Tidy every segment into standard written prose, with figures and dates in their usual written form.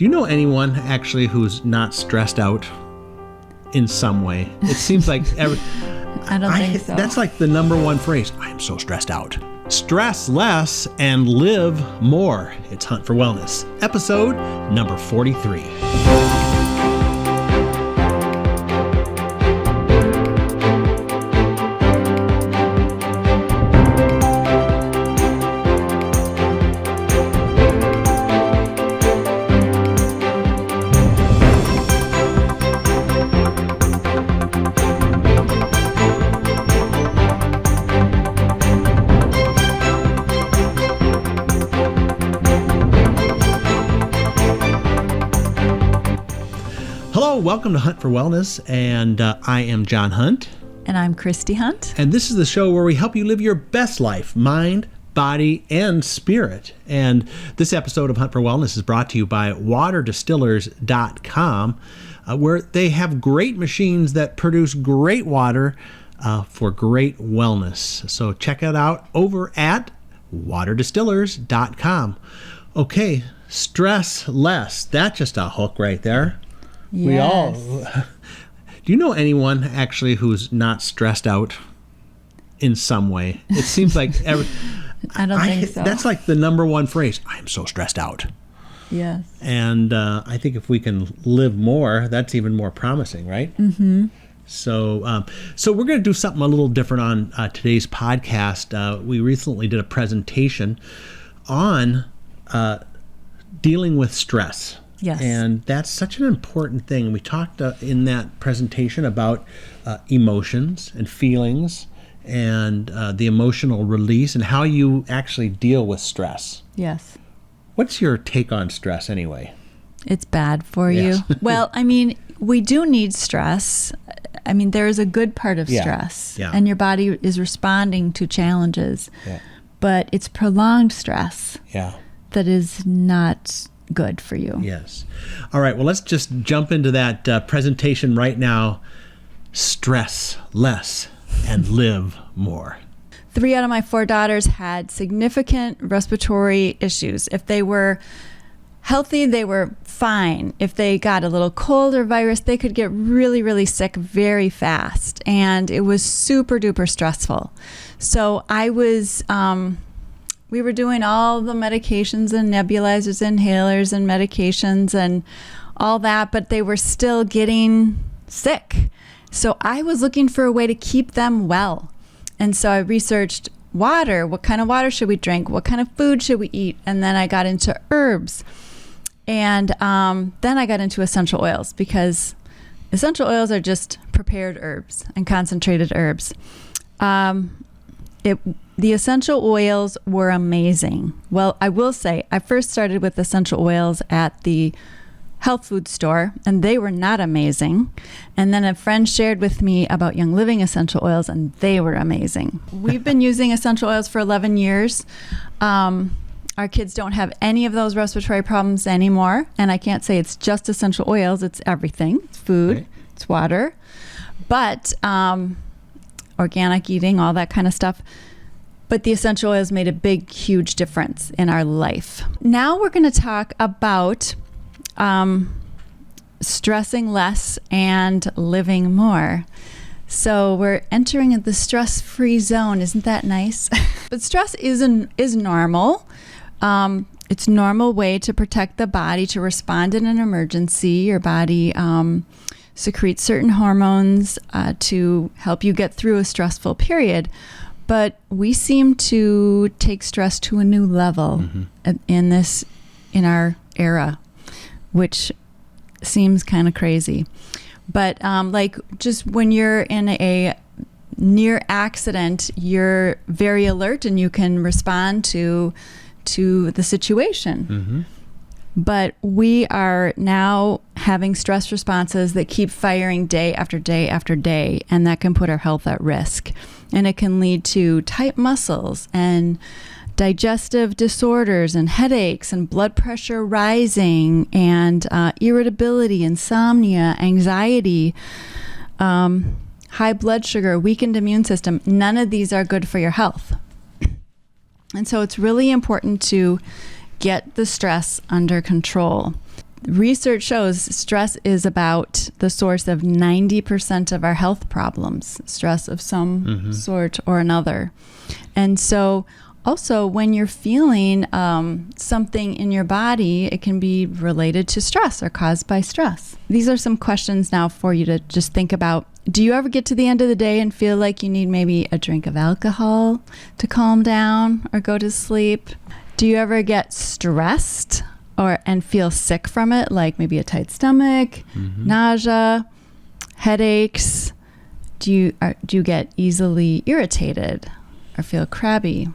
Do you know anyone actually who's not stressed out in some way? It seems like I don't think so. That's like the number one phrase. I am so stressed out. Stress less and live more. It's Hunt for Wellness, episode number 43. Welcome to Hunt for Wellness, and I am John Hunt. And I'm Kristi Hunt. And this is the show where we help you live your best life, mind, body, and spirit. And this episode of Hunt for Wellness is brought to you by waterdistillers.com, where they have great machines that produce great water for great wellness. So check it out over at waterdistillers.com. Okay, stress less. That's just a hook right there. Yes. Do you know anyone actually who's not stressed out in some way? It seems like I don't think so. That's like the number one phrase. I am so stressed out. Yes. And I think if we can live more, that's even more promising, right? Mm-hmm. So we're going to do something a little different on today's podcast. We recently did a presentation on dealing with stress. Yes. And that's such an important thing. We talked in that presentation about emotions and feelings and the emotional release and how you actually deal with stress. Yes. What's your take on stress anyway? It's bad for you. Yes. Well, I mean, we do need stress. I mean, there is a good part of stress. Yeah. And your body is responding to challenges. Yeah. But it's prolonged stress that is not good for you. Yes. All right. Well, let's just jump into that presentation right now. Stress less and live more. 3 out of my 4 daughters had significant respiratory issues. If they were healthy, they were fine. If they got a little cold or virus, they could get really, really sick very fast. And it was super duper stressful. So we were doing all the medications and nebulizers, inhalers and medications and all that, but they were still getting sick. So I was looking for a way to keep them well. And so I researched water. What kind of water should we drink? What kind of food should we eat? And then I got into herbs. And then I got into essential oils, because essential oils are just prepared herbs and concentrated herbs. The essential oils were amazing. Well, I will say, I first started with essential oils at the health food store, and they were not amazing. And then a friend shared with me about Young Living essential oils, and they were amazing. We've been using essential oils for 11 years. Our kids don't have any of those respiratory problems anymore. And I can't say it's just essential oils. It's everything. It's food. Right. It's water. But organic eating, all that kind of stuff. But the essential oils made a big, huge difference in our life. Now we're going to talk about stressing less and living more. So we're entering the stress-free zone. Isn't that nice? But stress is normal. It's a normal way to protect the body, to respond in an emergency. Your body secretes certain hormones to help you get through a stressful period. But we seem to take stress to a new level in our era, which seems kind of crazy. But like just when you're in a near accident, you're very alert and you can respond to the situation. Mm-hmm. But we are now having stress responses that keep firing day after day after day, and that can put our health at risk. And it can lead to tight muscles and digestive disorders and headaches and blood pressure rising and irritability, insomnia, anxiety, high blood sugar, weakened immune system. None of these are good for your health. And so it's really important to get the stress under control. research shows stress is about the source of 90% of our health problems, stress of some sort or another. And so also when you're feeling something in your body, it can be related to stress or caused by stress. These are some questions now for you to just think about. Do you ever get to the end of the day and feel like you need maybe a drink of alcohol to calm down or go to sleep? Do you ever get stressed and feel sick from it, like maybe a tight stomach, nausea, headaches? Do you get easily irritated or feel crabby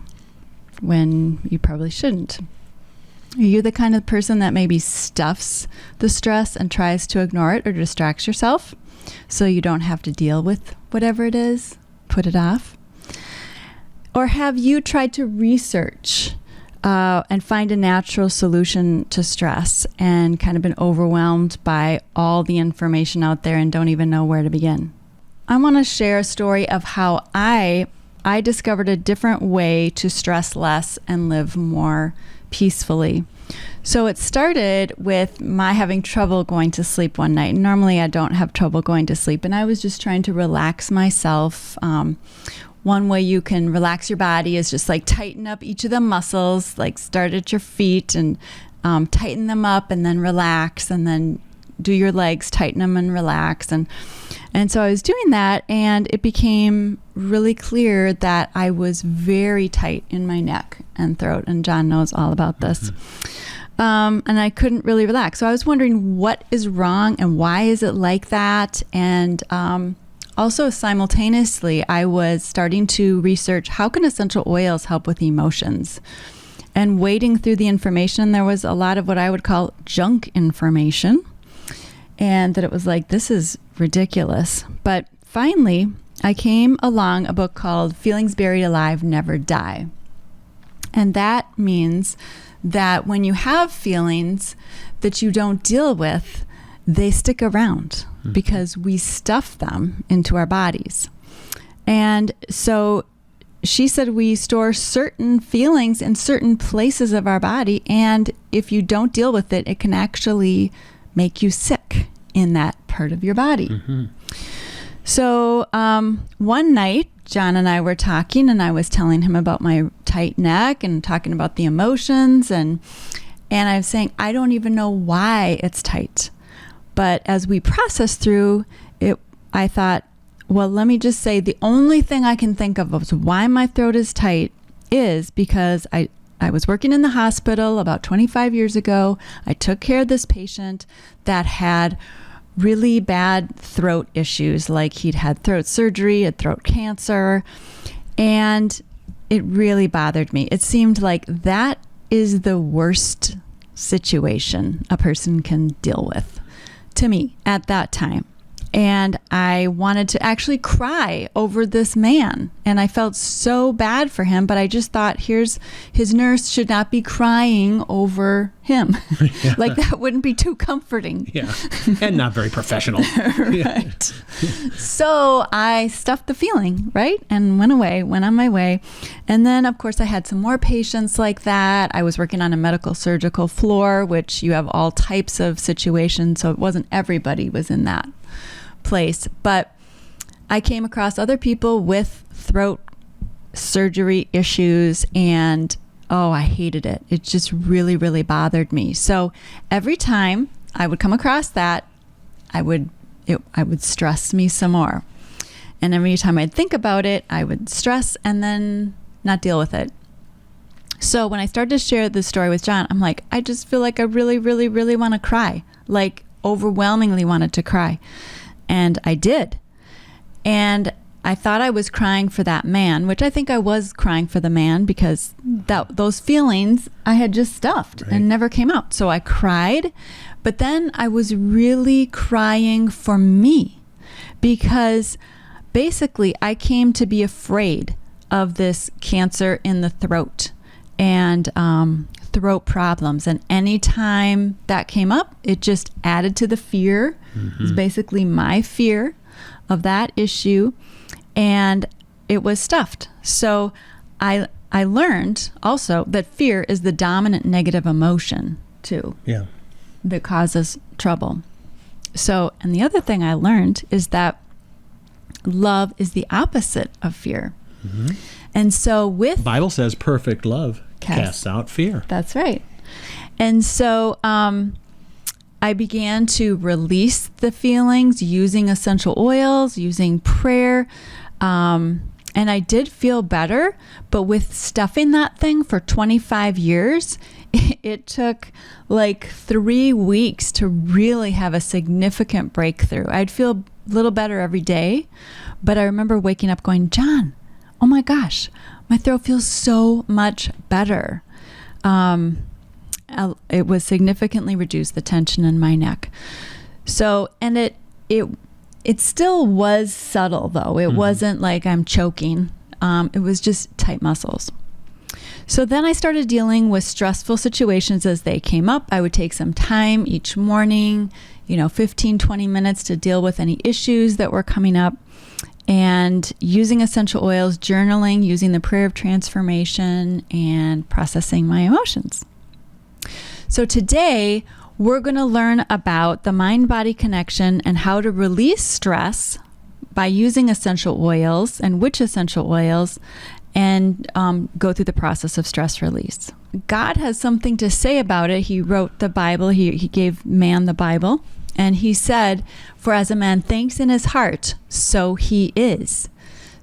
when you probably shouldn't? Are you the kind of person that maybe stuffs the stress and tries to ignore it or distracts yourself so you don't have to deal with whatever it is, put it off? Or have you tried to research and find a natural solution to stress and kind of been overwhelmed by all the information out there and don't even know where to begin? I want to share a story of how I discovered a different way to stress less and live more peacefully. So it started with my having trouble going to sleep one night. Normally I don't have trouble going to sleep, and I was just trying to relax myself. One way you can relax your body is just like tighten up each of the muscles, like start at your feet and tighten them up and then relax, and then do your legs, tighten them and relax. And so I was doing that, and it became really clear that I was very tight in my neck and throat, and John knows all about this. And I couldn't really relax. So I was wondering what is wrong and why is it like that? And also simultaneously, I was starting to research how can essential oils help with emotions? And wading through the information, there was a lot of what I would call junk information. And that it was like, this is ridiculous. But finally, I came along a book called Feelings Buried Alive Never Die. And that means that when you have feelings that you don't deal with, they stick around because we stuff them into our bodies. And so she said we store certain feelings in certain places of our body, and if you don't deal with it, it can actually make you sick in that part of your body. So one night, John and I were talking, and I was telling him about my tight neck and talking about the emotions, and I was saying, I don't even know why it's tight. But as we processed through it, I thought, well, let me just say the only thing I can think of why my throat is tight is because I was working in the hospital about 25 years ago. I took care of this patient that had really bad throat issues, like he'd had throat surgery, had throat cancer, and it really bothered me. It seemed like that is the worst situation a person can deal with to me at that time. And I wanted to actually cry over this man. And I felt so bad for him, but I just thought, his nurse should not be crying over him. Yeah. Like that wouldn't be too comforting. Yeah. And not very professional. Right. So I stuffed the feeling, right? And went on my way. And then, of course, I had some more patients like that. I was working on a medical surgical floor, which you have all types of situations. So it wasn't everybody was in that place, but I came across other people with throat surgery issues, and I hated it. It just really, really bothered me. So every time I would come across that, I would stress me some more. And every time I'd think about it, I would stress and then not deal with it. So when I started to share this story with John, I'm like, I just feel like I really, really, really want to cry, like overwhelmingly wanted to cry. And I did. And I thought I was crying for that man, which I think I was crying for the man because those feelings I had just stuffed and never came out. So I cried, but then I was really crying for me because basically I came to be afraid of this cancer in the throat and throat problems. And anytime that came up, it just added to the fear. It's basically my fear of that issue, and it was stuffed. So I learned also that fear is the dominant negative emotion too. Yeah. that causes trouble. So, and the other thing I learned is that love is the opposite of fear. Mm-hmm. And so The Bible says perfect love casts out fear. That's right. And so I began to release the feelings using essential oils, using prayer. And I did feel better, but with stuffing that thing for 25 years, it took like 3 weeks to really have a significant breakthrough. I'd feel a little better every day, but I remember waking up going, John, oh my gosh, my throat feels so much better. It was significantly reduced, the tension in my neck. So, and it still was subtle though. It wasn't like I'm choking. It was just tight muscles. So then I started dealing with stressful situations as they came up. I would take some time each morning, 15, 20 minutes to deal with any issues that were coming up, and using essential oils, journaling, using the prayer of transformation, and processing my emotions. So today we're going to learn about the mind-body connection and how to release stress by using essential oils and which essential oils, and go through the process of stress release. God has something to say about it. He wrote the Bible. He gave man the Bible. And he said, for as a man thinks in his heart, so he is.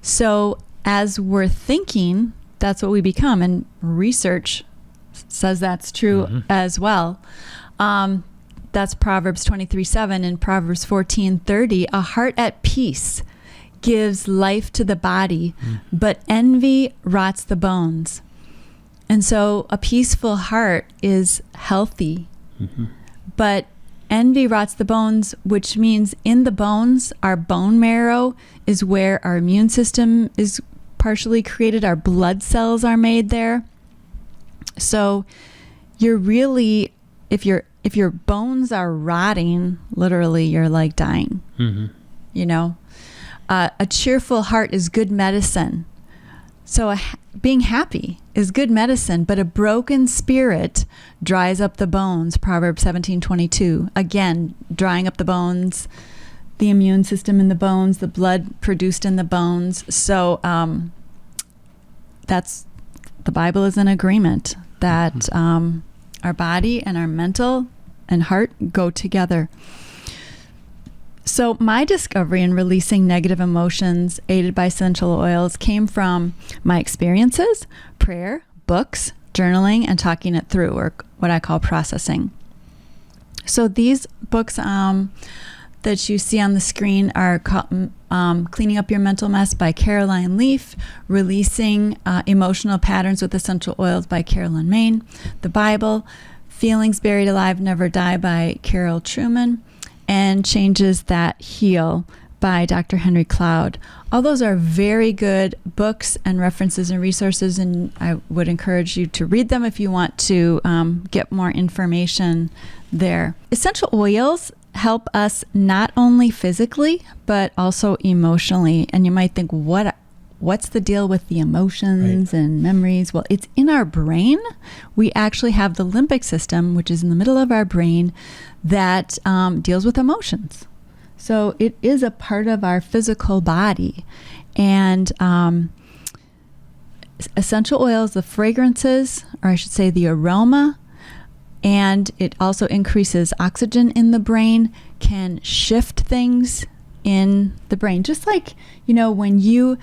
So as we're thinking, that's what we become. And research says that's true as well. That's Proverbs 23:7 and Proverbs 14:30. A heart at peace gives life to the body, but envy rots the bones. And so a peaceful heart is healthy, but envy rots the bones, which means in the bones, our bone marrow is where our immune system is partially created. Our blood cells are made there. So you're really, if your bones are rotting, literally you're like dying, A cheerful heart is good medicine. So being happy is good medicine, but a broken spirit dries up the bones. Proverbs 17:22. Again, drying up the bones, the immune system in the bones, the blood produced in the bones. So that's, the Bible is in agreement that our body and our mental and heart go together. So my discovery in releasing negative emotions aided by essential oils came from my experiences, prayer, books, journaling, and talking it through, or what I call processing. So these books that you see on the screen are Cleaning Up Your Mental Mess by Caroline Leaf, Releasing Emotional Patterns with Essential Oils by Carolyn Main, the Bible, Feelings Buried Alive Never Die by Carol Truman, and Changes That Heal by Dr. Henry Cloud. All those are very good books and references and resources, and I would encourage you to read them if you want to get more information there. Essential oils help us not only physically, but also emotionally. And you might think, what's the deal with the emotions and memories? Well, it's in our brain. We actually have the limbic system, which is in the middle of our brain, that deals with emotions. So it is a part of our physical body. And essential oils, the fragrances, or I should say the aroma, and it also increases oxygen in the brain, can shift things in the brain. Just like, when you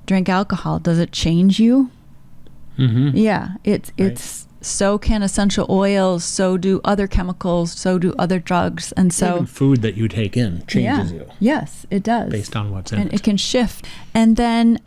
drink alcohol, does it change you? Yeah, it's so can essential oils, so do other chemicals, so do other drugs. And so even food that you take in changes you. Yes, it does. Based on what's in and it. It can shift. And then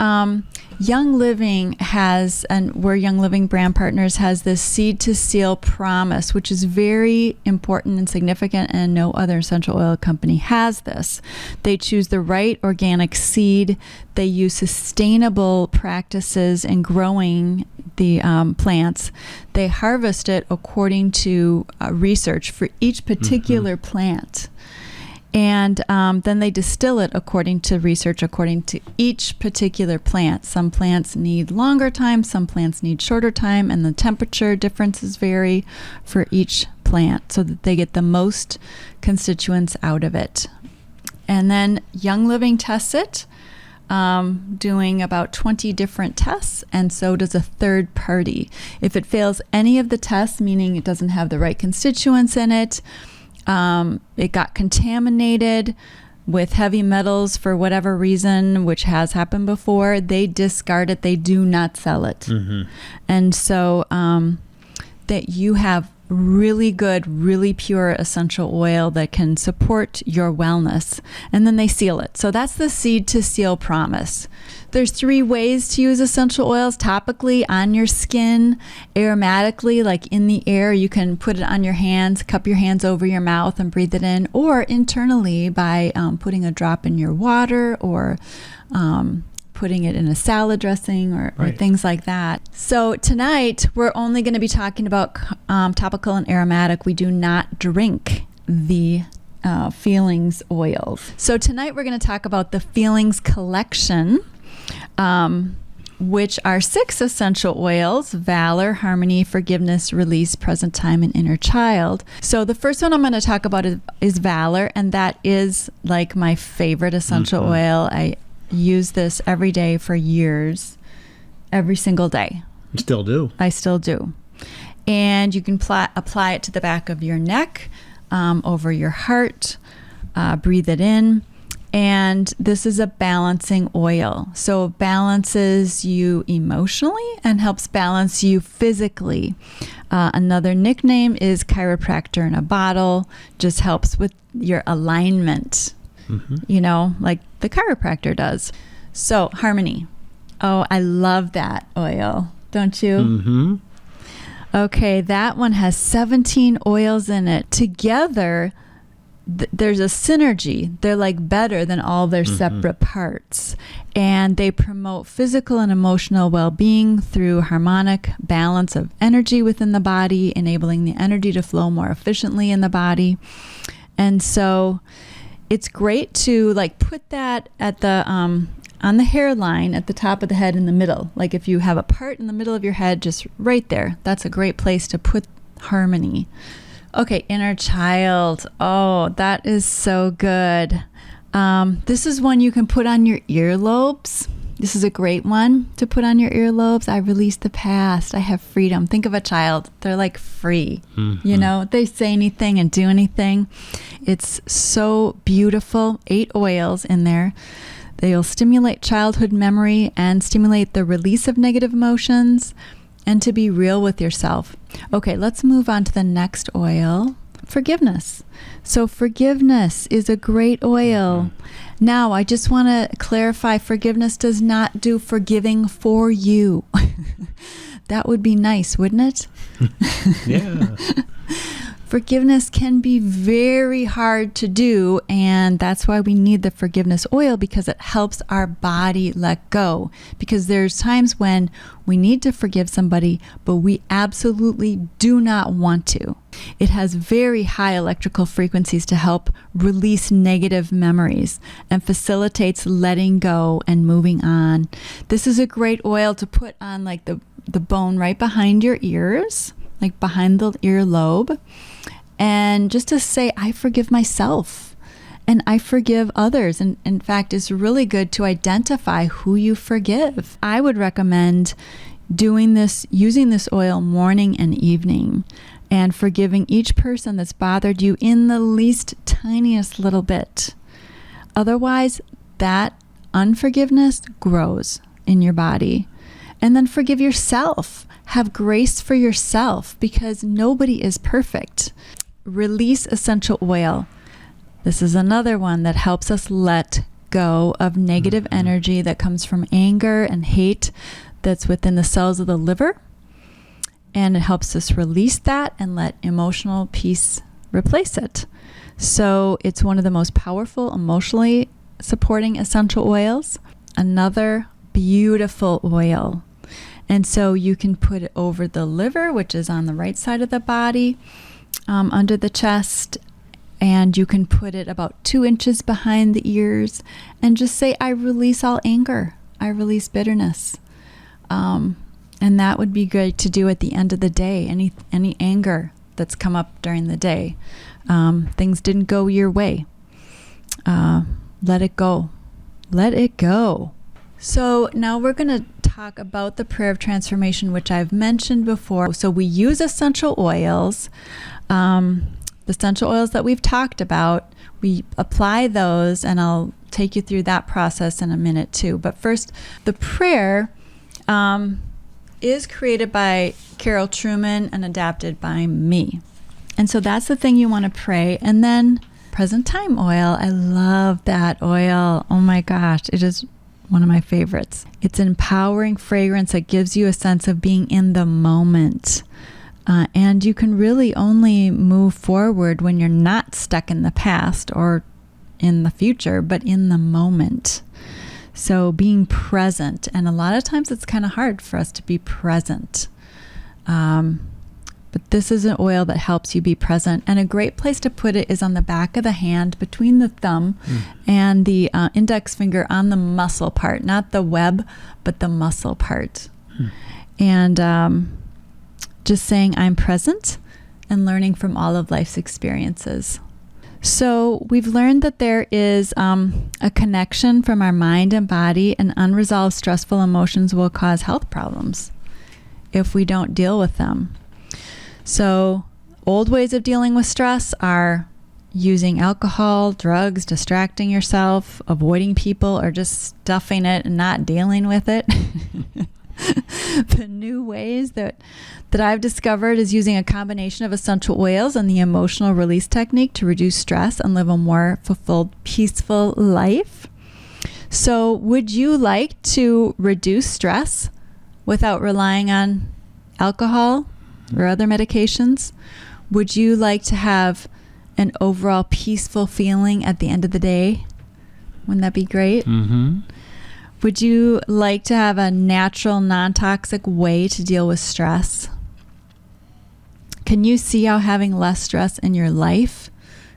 Young Living has, and we're Young Living brand partners, has this seed to seal promise, which is very important and significant, and no other essential oil company has this. They choose the right organic seed. They use sustainable practices in growing the plants. They harvest it according to research for each particular plant. And then they distill it according to research, according to each particular plant. Some plants need longer time, some plants need shorter time, and the temperature differences vary for each plant. plant so that they get the most constituents out of it. And then Young Living tests it, doing about 20 different tests, and so does a third party. If it fails any of the tests, meaning it doesn't have the right constituents in it, it got contaminated with heavy metals for whatever reason, which has happened before, they discard it. They do not sell it. And so that you have really good, really pure essential oil that can support your wellness. And then they seal it. So that's the seed to seal promise. There's 3 ways to use essential oils: topically, on your skin, aromatically, like in the air. You can put it on your hands, cup your hands over your mouth and breathe it in, or internally by putting a drop in your water, or putting it in a salad dressing, or things like that. So tonight, we're only going to be talking about topical and aromatic. We do not drink the Feelings oils. So tonight, we're going to talk about the Feelings collection, which are 6 essential oils: Valor, Harmony, Forgiveness, Release, Present Time, and Inner Child. So the first one I'm going to talk about is Valor, and that is like my favorite essential oil. I use this every day for years, every single day. You still do? I still do. And you can apply it to the back of your neck, over your heart, breathe it in. And this is a balancing oil. So it balances you emotionally and helps balance you physically. Another nickname is chiropractor in a bottle. Just helps with your alignment, like the chiropractor does. So Harmony. Oh, I love that oil. Don't you? Okay, that one has 17 oils in it. Together, there's a synergy. They're like better than all their separate parts. And they promote physical and emotional well-being through harmonic balance of energy within the body, enabling the energy to flow more efficiently in the body. And so it's great to like put that at the on the hairline at the top of the head in the middle. Like if you have a part in the middle of your head, just right there. That's a great place to put Harmony. Okay, Inner Child. Oh, that is so good. This is one you can put on your earlobes. This is a great one to put on your earlobes. I release the past. I have freedom. Think of a child. They're like free. They say anything and do anything. It's so beautiful. 8 oils in there. They'll stimulate childhood memory and stimulate the release of negative emotions, and to be real with yourself. Okay, let's move on to the next oil, Forgiveness. So Forgiveness is a great oil. Now, I just want to clarify, Forgiveness does not do forgiving for you. That would be nice, wouldn't it? Yeah. Forgiveness can be very hard to do, and that's why we need the Forgiveness oil, because it helps our body let go. Because there's times when we need to forgive somebody, but we absolutely do not want to. It has very high electrical frequencies to help release negative memories and facilitates letting go and moving on. This is a great oil to put on like the bone right behind your ears, like behind the earlobe. And just to say, I forgive myself and I forgive others. And in fact, it's really good to identify who you forgive. I would recommend doing this, using this oil morning and evening, and forgiving each person that's bothered you in the least tiniest little bit. Otherwise, that unforgiveness grows in your body. And then forgive yourself. Have grace for yourself, because nobody is perfect. Release essential oil. This is another one that helps us let go of negative energy that comes from anger and hate that's within the cells of the liver. And it helps us release that and let emotional peace replace it. So it's one of the most powerful emotionally supporting essential oils. Another beautiful oil. And so you can put it over the liver, which is on the right side of the body, under the chest, and you can put it about 2 inches behind the ears and just say, I release all anger. I release bitterness. And that would be great to do at the end of the day. Any anger that's come up during the day. Things didn't go your way. Let it go. Let it go. So now we're going to talk about the prayer of transformation, which I've mentioned before. So we use essential oils. The essential oils that we've talked about, we apply those, and I'll take you through that process in a minute too. But first, the prayer is created by Carol Truman and adapted by me. And so that's the thing you want to pray. And then present time oil. I love that oil. Oh my gosh, it is one of my favorites. It's an empowering fragrance that gives you a sense of being in the moment. And you can really only move forward when you're not stuck in the past or in the future, but in the moment. So being present. And a lot of times it's kind of hard for us to be present. But this is an oil that helps you be present. And a great place to put it is on the back of the hand between the thumb and the index finger on the muscle part, not the web, but the muscle part. And just saying, I'm present, and learning from all of life's experiences. So we've learned that there is a connection from our mind and body, and unresolved stressful emotions will cause health problems if we don't deal with them. So old ways of dealing with stress are using alcohol, drugs, distracting yourself, avoiding people, or just stuffing it and not dealing with it. The new ways that I've discovered is using a combination of essential oils and the emotional release technique to reduce stress and live a more fulfilled, peaceful life. So would you like to reduce stress without relying on alcohol or other medications? Would you like to have an overall peaceful feeling at the end of the day? Wouldn't that be great? Mm-hmm. Would you like to have a natural, non-toxic way to deal with stress? Can you see how having less stress in your life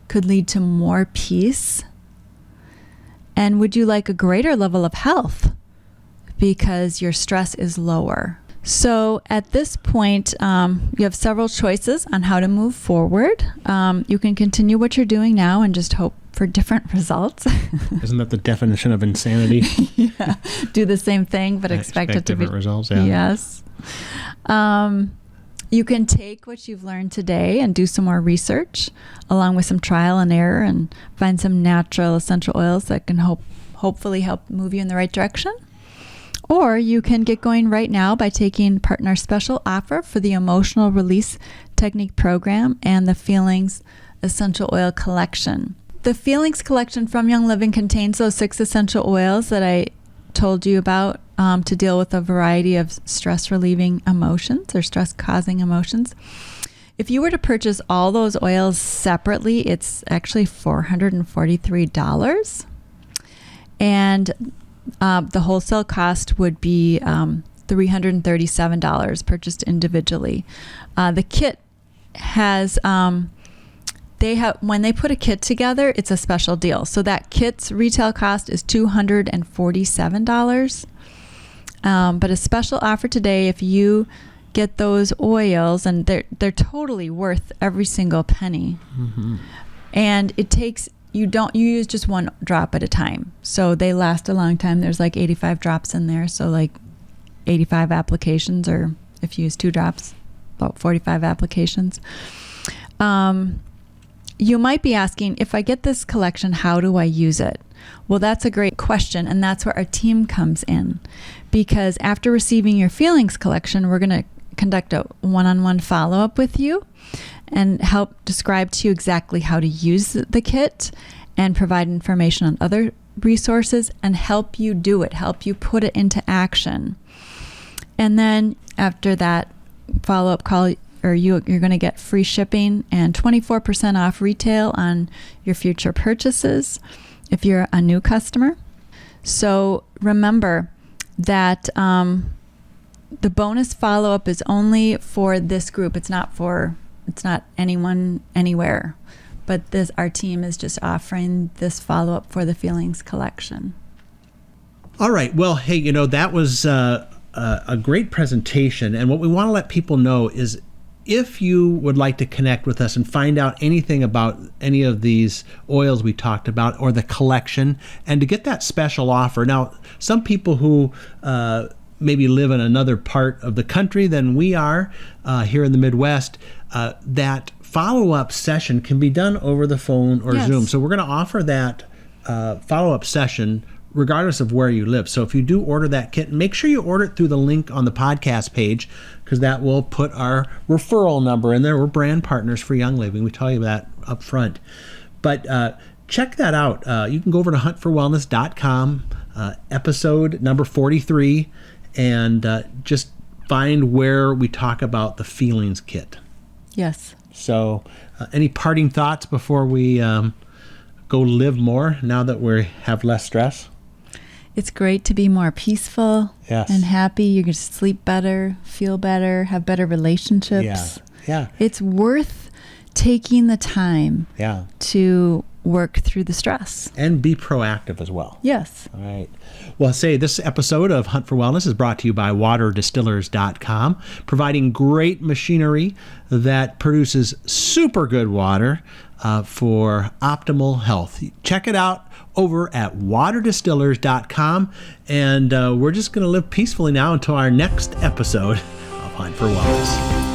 could lead to more peace? And would you like a greater level of health because your stress is lower? So at this point, you have several choices on how to move forward. You can continue what you're doing now and just hope for different results. Isn't that the definition of insanity? Yeah. Do the same thing, but expect it to be different results. Yeah. Yes. You can take what you've learned today and do some more research, along with some trial and error, and find some natural essential oils that can hopefully help move you in the right direction. Or you can get going right now by taking part in our special offer for the Emotional Release Technique Program and the Feelings Essential Oil Collection. The Feelings Collection from Young Living contains those 6 essential oils that I told you about to deal with a variety of stress-relieving emotions or stress-causing emotions. If you were to purchase all those oils separately, it's actually $443. And the wholesale cost would be $337 purchased individually. The kit has... when they put a kit together, it's a special deal. So that kit's retail cost is $247. But a special offer today, if you get those oils, and they're totally worth every single penny. Mm-hmm. And it takes, you use just one drop at a time. So they last a long time. There's like 85 drops in there. So like 85 applications, or if you use 2 drops, about 45 applications. You might be asking, if I get this collection, how do I use it? Well, that's a great question, and that's where our team comes in. Because after receiving your Feelings Collection, we're going to conduct a one-on-one follow-up with you and help describe to you exactly how to use the kit and provide information on other resources and help you do it, help you put it into action. And then after that follow-up call, you're going to get free shipping and 24% off retail on your future purchases if you're a new customer. So remember that the bonus follow-up is only for this group. It's not anyone anywhere. But our team is just offering this follow-up for the Feelings Collection. All right. Well, hey, that was a great presentation. And what we want to let people know is if you would like to connect with us and find out anything about any of these oils we talked about or the collection, and to get that special offer. Now, some people who maybe live in another part of the country than we are here in the Midwest, that follow-up session can be done over the phone or Yes. Zoom. So we're going to offer that follow-up session regardless of where you live. So if you do order that kit, make sure you order it through the link on the podcast page, because that will put our referral number in there. We're brand partners for Young Living. We tell you that up front. But check that out. You can go over to Hunt4Wellness.com, episode number 43, and just find where we talk about the feelings kit. Yes. So any parting thoughts before we go live more now that we have less stress? It's great to be more peaceful Yes. and happy. You're going to sleep better, feel better, have better relationships. Yeah. It's worth taking the time Yeah. to work through the stress. And be proactive as well. Yes. All right. Well, this episode of Hunt for Wellness is brought to you by waterdistillers.com, providing great machinery that produces super good water for optimal health. Check it out over at waterdistillers.com, and we're just going to live peacefully now until our next episode of Hunt for Wellness.